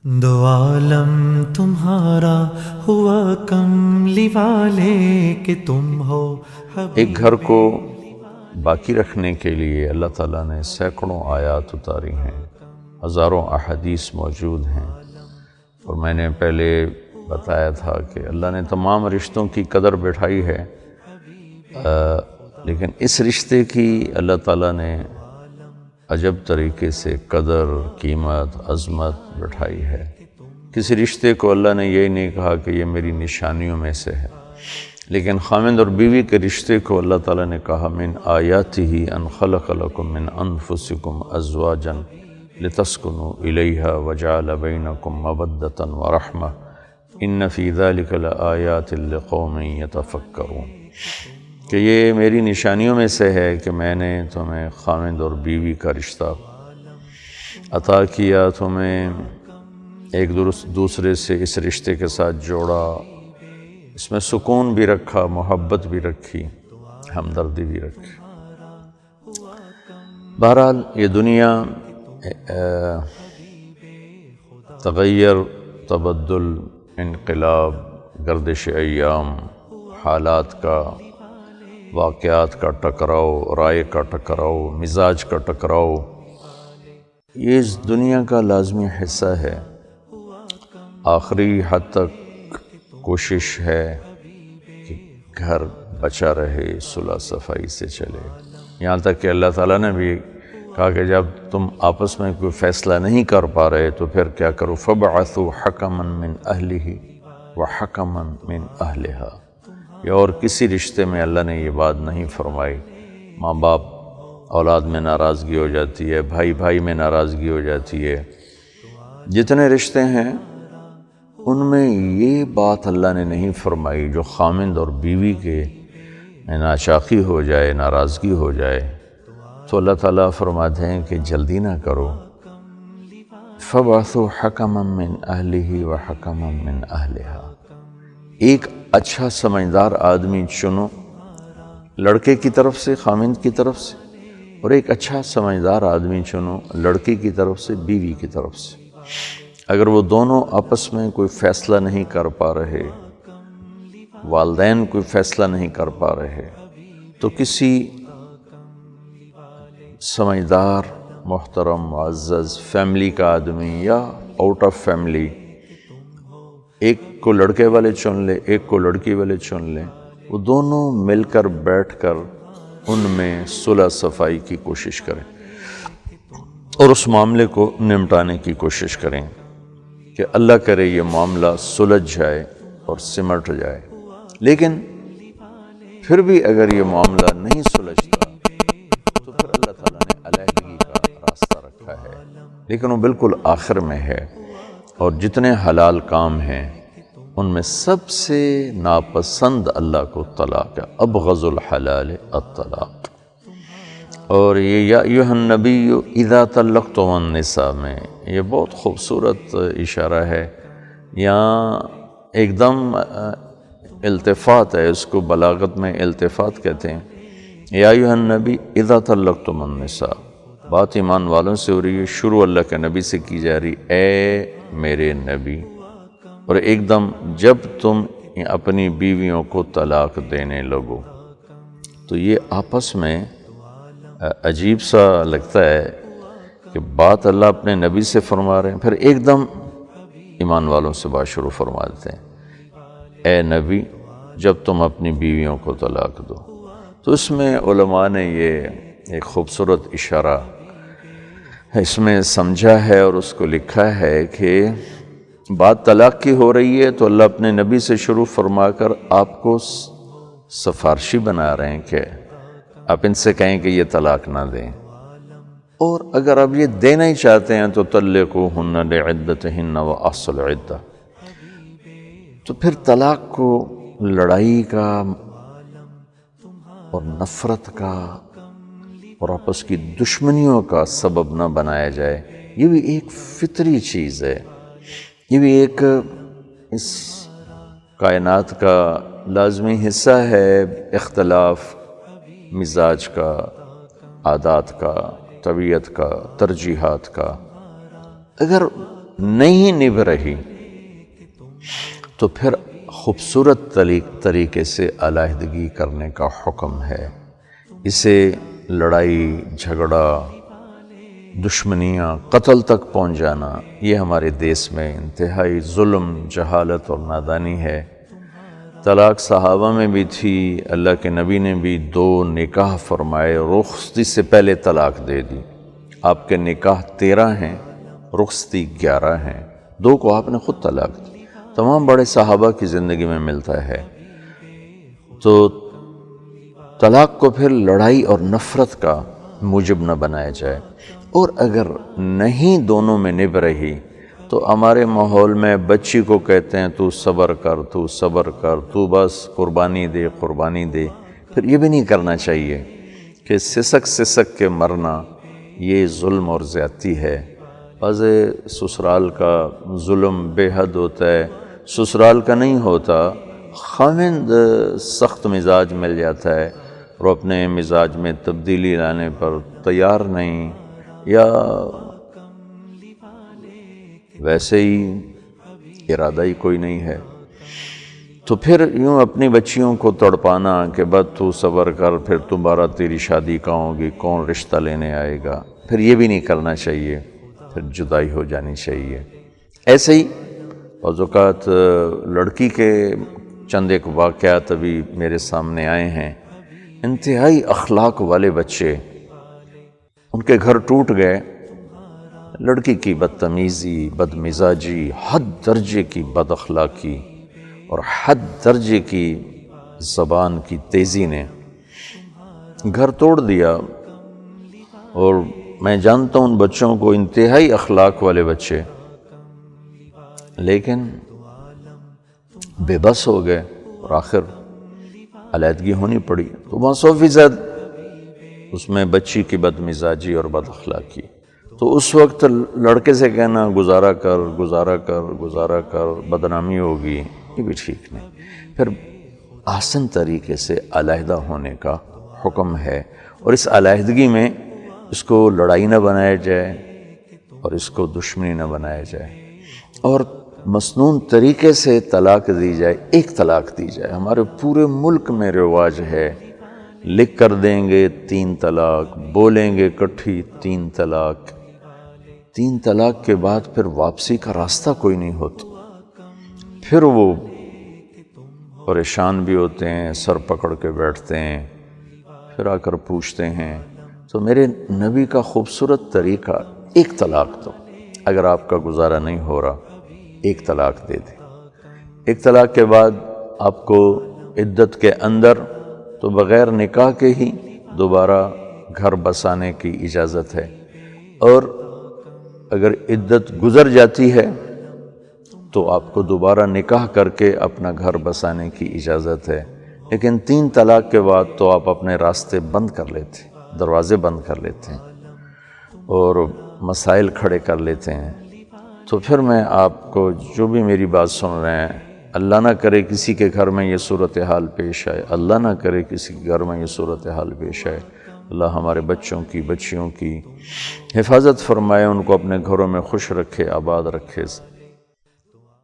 دو عالم تمہارا ہوا کملی والے کہ تم ہو ایک گھر کو باقی رکھنے کے لیے اللہ تعالیٰ نے سینکڑوں آیات اتاری ہیں، ہزاروں احادیث موجود ہیں، اور میں نے پہلے بتایا تھا کہ اللہ نے تمام رشتوں کی قدر بٹھائی ہے، لیکن اس رشتے کی اللہ تعالیٰ نے عجب طریقے سے قدر، قیمت، عظمت بٹھائی ہے۔ کسی رشتے کو اللہ نے یہ نہیں کہا کہ یہ میری نشانیوں میں سے ہے، لیکن خامند اور بیوی کے رشتے کو اللہ تعالیٰ نے کہا من آیاتہ ان خلق لکم من انفسکم ازواجا لتسکنوا الیہا وجعل بینکم مودۃ ورحمۃ ان فی ذلک لآیات لقوم یتفکرون، کہ یہ میری نشانیوں میں سے ہے کہ میں نے تمہیں خامند اور بیوی کا رشتہ عطا کیا، تمہیں ایک دوسرے سے اس رشتے کے ساتھ جوڑا، اس میں سکون بھی رکھا، محبت بھی رکھی، ہمدردی بھی رکھی۔ بہرحال یہ دنیا تغیر، تبدل، انقلاب، گردش ایام، حالات کا، واقعات کا ٹکراؤ، رائے کا ٹکراؤ، مزاج کا ٹکراؤ، یہ اس دنیا کا لازمی حصہ ہے۔ آخری حد تک کوشش ہے کہ گھر بچا رہے، صلح صفائی سے چلے، یہاں تک کہ اللہ تعالیٰ نے بھی کہا کہ جب تم آپس میں کوئی فیصلہ نہیں کر پا رہے تو پھر کیا کرو، فَبْعَثُوا حَكَمًا مِّنْ أَهْلِهِ وَحَكَمًا مِّنْ أَهْلِهَا۔ یہ اور کسی رشتے میں اللہ نے یہ بات نہیں فرمائی۔ ماں باپ اولاد میں ناراضگی ہو جاتی ہے، بھائی بھائی میں ناراضگی ہو جاتی ہے، جتنے رشتے ہیں ان میں یہ بات اللہ نے نہیں فرمائی جو خامند اور بیوی کے ناچاقی ہو جائے، ناراضگی ہو جائے تو اللہ تعالیٰ فرماتے ہیں کہ جلدی نہ کرو، فَبْعَثُوا حَكَمًا مِّنْ أَهْلِهِ وَحَكَمًا مِّنْ أَهْلِهَا۔ ایک اچھا سمجھدار آدمی چنو لڑکے کی طرف سے، خامند کی طرف سے، اور ایک اچھا سمجھدار آدمی چنو لڑکی کی طرف سے، بیوی کی طرف سے۔ اگر وہ دونوں آپس میں کوئی فیصلہ نہیں کر پا رہے، والدین کوئی فیصلہ نہیں کر پا رہے، تو کسی سمجھدار، محترم، معزز فیملی کا آدمی یا آؤٹ آف فیملی، ایک کو لڑکے والے چن لے، ایک کو لڑکی والے چن لیں، وہ دونوں مل کر بیٹھ کر ان میں صلح صفائی کی کوشش کریں اور اس معاملے کو نمٹانے کی کوشش کریں کہ اللہ کرے یہ معاملہ سلجھ جائے اور سمٹ جائے۔ لیکن پھر بھی اگر یہ معاملہ نہیں سلجھتا تو پھر اللہ تعالیٰ نے علیحدگی کا راستہ رکھا ہے، لیکن وہ بالکل آخر میں ہے۔ اور جتنے حلال کام ہیں ان میں سب سے ناپسند اللہ کو طلاق ہے، ابغض الحلال الطلاق۔ اور یہ یا ایھا النبی اذا طلقتم النساء میں یہ بہت خوبصورت اشارہ ہے، یہاں ایک دم التفات ہے، اس کو بلاغت میں التفات کہتے ہیں۔ یا ایھا النبی اذا طلقتم النساء، بات ایمان والوں سے ہو رہی ہے، شروع اللہ کے نبی سے کی جا رہی، اے میرے نبی، اور ایک دم جب تم اپنی بیویوں کو طلاق دینے لگو، تو یہ آپس میں عجیب سا لگتا ہے کہ بات اللہ اپنے نبی سے فرما رہے ہیں، پھر ایک دم ایمان والوں سے بات شروع فرما دیتے ہیں، اے نبی جب تم اپنی بیویوں کو طلاق دو۔ تو اس میں علماء نے یہ ایک خوبصورت اشارہ اس میں سمجھا ہے اور اس کو لکھا ہے کہ بات طلاق کی ہو رہی ہے تو اللہ اپنے نبی سے شروع فرما کر آپ کو سفارشی بنا رہے ہیں کہ آپ ان سے کہیں کہ یہ طلاق نہ دیں، اور اگر آپ یہ دینا ہی چاہتے ہیں تو طلقوہن لعدتہن واحصوا العدہ۔ تو پھر طلاق کو لڑائی کا اور نفرت کا اور آپس کی دشمنیوں کا سبب نہ بنایا جائے، یہ بھی ایک فطری چیز ہے، یہ بھی ایک اس کائنات کا لازمی حصہ ہے، اختلاف مزاج کا، عادات کا، طبیعت کا، ترجیحات کا۔ اگر نہیں نبھ رہی تو پھر خوبصورت طریقے سے علیحدگی کرنے کا حکم ہے۔ اسے لڑائی جھگڑا، دشمنیاں، قتل تک پہنچ جانا، یہ ہمارے دیس میں انتہائی ظلم، جہالت اور نادانی ہے۔ طلاق صحابہ میں بھی تھی، اللہ کے نبی نے بھی 2 نکاح فرمائے، رخصتی سے پہلے طلاق دے دی۔ آپ کے نکاح 13 ہیں، رخصتی 11 ہیں، 2 کو آپ نے خود طلاق دی۔ تمام بڑے صحابہ کی زندگی میں ملتا ہے۔ تو طلاق کو پھر لڑائی اور نفرت کا موجب نہ بنایا جائے، اور اگر نہیں دونوں میں نبھ رہی تو ہمارے ماحول میں بچی کو کہتے ہیں تو صبر کر، تو صبر کر، تو بس قربانی دے، قربانی دے۔ پھر یہ بھی نہیں کرنا چاہیے کہ سسک کے مرنا، یہ ظلم اور زیادتی ہے۔ بعض سسرال کا ظلم بے حد ہوتا ہے، سسرال کا نہیں ہوتا، خاوند سخت مزاج مل جاتا ہے اور اپنے مزاج میں تبدیلی لانے پر تیار نہیں، یا ویسے ہی ارادہ ہی کوئی نہیں ہے، تو پھر یوں اپنی بچیوں کو تڑپانا کہ بس تو صبر کر، پھر دوبارہ تیری شادی کہاں ہوگی، کون رشتہ لینے آئے گا، پھر یہ بھی نہیں کرنا چاہیے، پھر جدائی ہو جانی چاہیے۔ ایسے ہی بعض اوقات لڑکی کے چند ایک واقعات ابھی میرے سامنے آئے ہیں، انتہائی اخلاق والے بچے، ان کے گھر ٹوٹ گئے، لڑکی کی بدتمیزی، بد مزاجی، حد درجے کی بد اخلاقی اور حد درجے کی زبان کی تیزی نے گھر توڑ دیا۔ اور میں جانتا ہوں ان بچوں کو، انتہائی اخلاق والے بچے، لیکن بے بس ہو گئے اور آخر علیحدگی ہونی پڑی۔ تو وہاں 100% اس میں بچی کی بد مزاجی اور بد اخلاقی۔ تو اس وقت لڑکے سے کہنا گزارا کر، گزارا کر، گزارا کر، بدنامی ہوگی، یہ بھی ٹھیک نہیں۔ پھر آسن طریقے سے علیحدہ ہونے کا حکم ہے، اور اس علیحدگی میں اس کو لڑائی نہ بنایا جائے اور اس کو دشمنی نہ بنایا جائے، اور مسنون طریقے سے طلاق دی جائے، ایک طلاق دی جائے۔ ہمارے پورے ملک میں رواج ہے، لکھ کر دیں گے 3 طلاق، بولیں گے کٹھی 3 طلاق، 3 طلاق کے بعد پھر واپسی کا راستہ کوئی نہیں ہوتا، پھر وہ پریشان بھی ہوتے ہیں، سر پکڑ کے بیٹھتے ہیں، پھر آ کر پوچھتے ہیں۔ تو میرے نبی کا خوبصورت طریقہ، ایک طلاق دو، اگر آپ کا گزارا نہیں ہو رہا ایک طلاق دے دیں۔ ایک طلاق کے بعد آپ کو عدت کے اندر تو بغیر نکاح کے ہی دوبارہ گھر بسانے کی اجازت ہے، اور اگر عدت گزر جاتی ہے تو آپ کو دوبارہ نکاح کر کے اپنا گھر بسانے کی اجازت ہے۔ لیکن 3 طلاق کے بعد تو آپ اپنے راستے بند کر لیتے ہیں، دروازے بند کر لیتے ہیں اور مسائل کھڑے کر لیتے ہیں۔ تو پھر میں آپ کو، جو بھی میری بات سن رہے ہیں، اللہ نہ کرے کسی کے گھر میں یہ صورتحال پیش آئے، اللہ نہ کرے کسی کے گھر میں یہ صورتحال پیش آئے، اللہ ہمارے بچوں کی، بچیوں کی حفاظت فرمائے، ان کو اپنے گھروں میں خوش رکھے، آباد رکھے۔